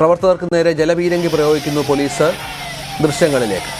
പ്രവർത്തകർക്ക് നേരെ ജലപീരങ്കി പ്രയോഗിക്കുന്നു പോലീസ്. ദൃശ്യങ്ങളിലേക്ക്.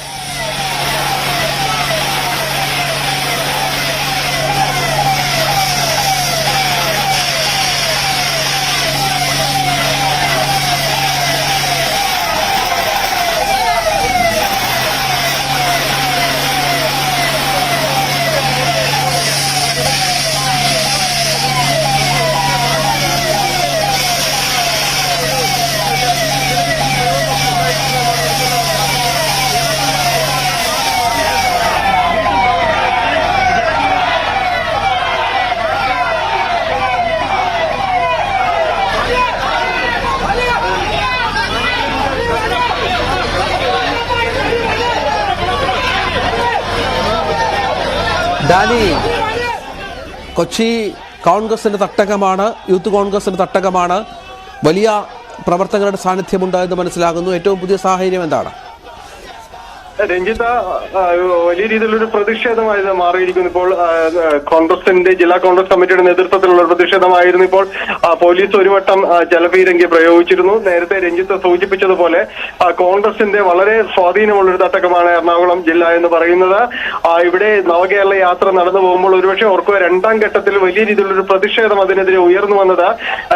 ഡാനി, കൊച്ചി കോൺഗ്രസിന്റെ തട്ടകമാണ്, യൂത്ത് കോൺഗ്രസിന്റെ തട്ടകമാണ്. വലിയ പ്രവർത്തകരുടെ സാന്നിധ്യമുണ്ട് എന്ന് മനസ്സിലാകുന്നു. ഏറ്റവും പുതിയ സാഹചര്യം എന്താണ്? രഞ്ജിത്ത്, വലിയ രീതിയിലൊരു പ്രതിഷേധമായി മാറിയിരിക്കുന്നു. ഇപ്പോൾ കോൺഗ്രസിന്റെ ജില്ലാ കോൺഗ്രസ് കമ്മിറ്റിയുടെ നേതൃത്വത്തിലുള്ള പ്രതിഷേധമായിരുന്നു. ഇപ്പോൾ പോലീസ് ഒരു വട്ടം ജലപീരങ്കി പ്രയോഗിച്ചിരുന്നു. നേരത്തെ രഞ്ജിത്ത് സൂചിപ്പിച്ചതുപോലെ കോൺഗ്രസിന്റെ വളരെ സ്വാധീനമുള്ളൊരു തട്ടകമാണ് എറണാകുളം ജില്ല എന്ന് പറയുന്നത്. ഇവിടെ നവകേരള യാത്ര നടന്നു പോകുമ്പോൾ ഒരുപക്ഷെ ഓർക്കുക, രണ്ടാം ഘട്ടത്തിൽ വലിയ രീതിയിലൊരു പ്രതിഷേധം അതിനെതിരെ ഉയർന്നു വന്നത്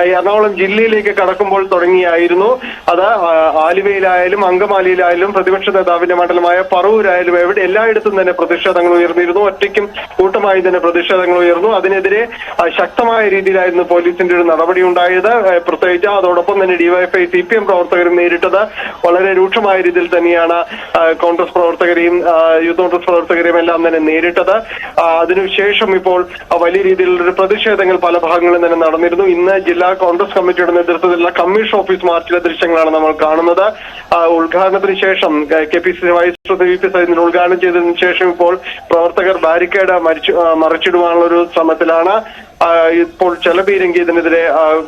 എറണാകുളം ജില്ലയിലേക്ക് കടക്കുമ്പോൾ തുടങ്ങിയായിരുന്നു. അത് ആലുവയിലായാലും അങ്കമാലിയിലായാലും പ്രതിപക്ഷ നേതാവിന്റെ മണ്ഡലമായ പറവൂരായാലും എല്ലായിടത്തും തന്നെ പ്രതിഷേധങ്ങൾ ഉയർന്നിരുന്നു. ഒറ്റയ്ക്കും കൂട്ടമായി തന്നെ പ്രതിഷേധങ്ങൾ ഉയർന്നു. അതിനെതിരെ ശക്തമായ രീതിയിലായിരുന്നു പോലീസിന്റെ ഒരു നടപടി ഉണ്ടായത്. പ്രത്യേകിച്ച് അതോടൊപ്പം തന്നെ ഡിവൈഎഫ്ഐ CPM പ്രവർത്തകരും നേരിട്ടത് വളരെ രൂക്ഷമായ രീതിയിൽ തന്നെയാണ്. കോൺഗ്രസ് പ്രവർത്തകരെയും യൂത്ത് കോൺഗ്രസ് പ്രവർത്തകരെയും എല്ലാം തന്നെ നേരിട്ടത്. അതിനുശേഷം ഇപ്പോൾ വലിയ രീതിയിലുള്ള പ്രതിഷേധങ്ങൾ പല ഭാഗങ്ങളിൽ തന്നെ നടന്നിരുന്നു. ഇന്ന് ജില്ലാ കോൺഗ്രസ് കമ്മിറ്റിയുടെ നേതൃത്വത്തിലുള്ള കമ്മീഷൻ ഓഫീസ് മാർച്ചിലെ ദൃശ്യങ്ങളാണ് നമ്മൾ കാണുന്നത്. ഉദ്ഘാടനത്തിന് ശേഷം KPCC വൈസ് VP സൈദിന് ഉദ്ഘാടനം ചെയ്തതിനു ശേഷം ഇപ്പോൾ പ്രവർത്തകർ ബാരിക്കേഡ് മറിച്ചിടുവാനുള്ള ഒരു ശ്രമത്തിലാണ്. ഇപ്പോൾ ജലപീരങ്കി ഇതിനെതിരെ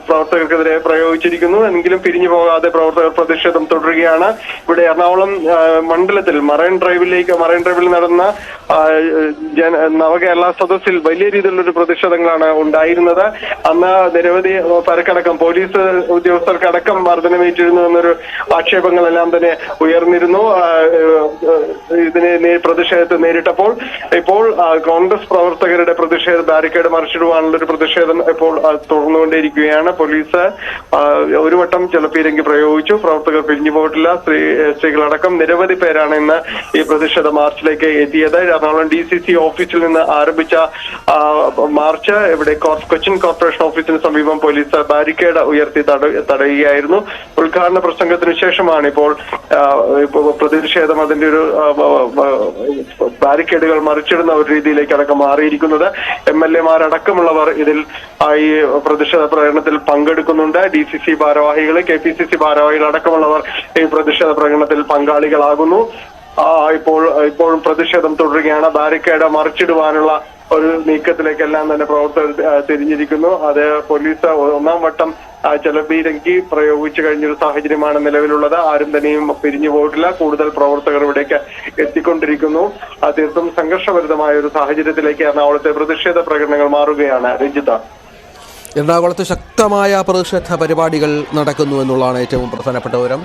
പ്രവർത്തകർക്കെതിരെ പ്രയോഗിച്ചിരിക്കുന്നു. എങ്കിലും പിരിഞ്ഞു പോകാതെ പ്രവർത്തകർ പ്രതിഷേധം തുടരുകയാണ്. ഇവിടെ എറണാകുളം മണ്ഡലത്തിൽ മറൈൻ ഡ്രൈവിൽ നടന്ന നവകേരള സദസ്സിൽ വലിയ രീതിയിലുള്ള പ്രതിഷേധങ്ങളാണ് ഉണ്ടായിരുന്നത്. അന്ന് നിരവധി പേർക്കടക്കം പോലീസ് ഉദ്യോഗസ്ഥർക്കടക്കം മർദ്ദനമേറ്റിരുന്നു എന്നൊരു ആക്ഷേപങ്ങളെല്ലാം തന്നെ ഉയർന്നിരുന്നു. പ്രതിഷേധത്തെ നേരിട്ടപ്പോൾ ഇപ്പോൾ കോൺഗ്രസ് പ്രവർത്തകരുടെ ബാരിക്കേഡ് മറിച്ചിടുവാനുള്ള പ്രതിഷേധം ഇപ്പോൾ തുടർന്നുകൊണ്ടേയിരിക്കുകയാണ്. പോലീസ് ഒരു വട്ടം ജലപീരങ്കി പ്രയോഗിച്ചു. പ്രവർത്തകർ പിരിഞ്ഞു പോയിട്ടില്ല. സ്ത്രീകളടക്കം നിരവധി പേരാണ് ഇന്ന് ഈ പ്രതിഷേധ മാർച്ചിലേക്ക് എത്തിയത്. എറണാകുളം DCC ഓഫീസിൽ നിന്ന് ആരംഭിച്ച മാർച്ച് ഇവിടെ കൊച്ചിൻ കോർപ്പറേഷൻ ഓഫീസിന് സമീപം പോലീസ് ബാരിക്കേഡ് ഉയർത്തി തടയുകയായിരുന്നു. ഉദ്ഘാടന പ്രസംഗത്തിന് ശേഷമാണ് ഇപ്പോൾ പ്രതിഷേധം അതിന്റെ ഒരു ബാരിക്കേഡുകൾ മറിച്ചിടുന്ന ഒരു രീതിയിലേക്ക് അടക്കം മാറിയിരിക്കുന്നത്. MLA മാരടക്കമുള്ളവർ ഇതിൽ ഈ പ്രതിഷേധ പ്രകടനത്തിൽ പങ്കെടുക്കുന്നുണ്ട്. DCC ഭാരവാഹികൾ, KPCC ഭാരവാഹികൾ അടക്കമുള്ളവർ ഈ പ്രതിഷേധ പ്രകടനത്തിൽ പങ്കാളികളാകുന്നു. ഇപ്പോഴും പ്രതിഷേധം തുടരുകയാണ്. ബാരിക്കേഡ് മറിച്ചിടുവാനുള്ള ഒരു നീക്കത്തിലേക്കെല്ലാം തന്നെ പ്രവർത്തകർ തിരിഞ്ഞിരിക്കുന്നു. അത് പോലീസ് ഒന്നാം വട്ടം ജലപീരങ്കി പ്രയോഗിച്ചു കഴിഞ്ഞൊരു സാഹചര്യമാണ് നിലവിലുള്ളത്. ആരും തന്നെയും പിരിഞ്ഞു പോയിട്ടില്ല. കൂടുതൽ പ്രവർത്തകർ ഇവിടേക്ക് എത്തിക്കൊണ്ടിരിക്കുന്നു. തീർത്തും സംഘർഷഭരിതമായ ഒരു സാഹചര്യത്തിലേക്ക് എറണാകുളത്തെ പ്രതിഷേധ പ്രകടനങ്ങൾ മാറുകയാണ്. രഞ്ജിത്ത, എറണാകുളത്ത് ശക്തമായ പ്രതിഷേധ പരിപാടികൾ നടക്കുന്നു എന്നുള്ളതാണ് ഏറ്റവും പ്രധാനപ്പെട്ട വിവരം.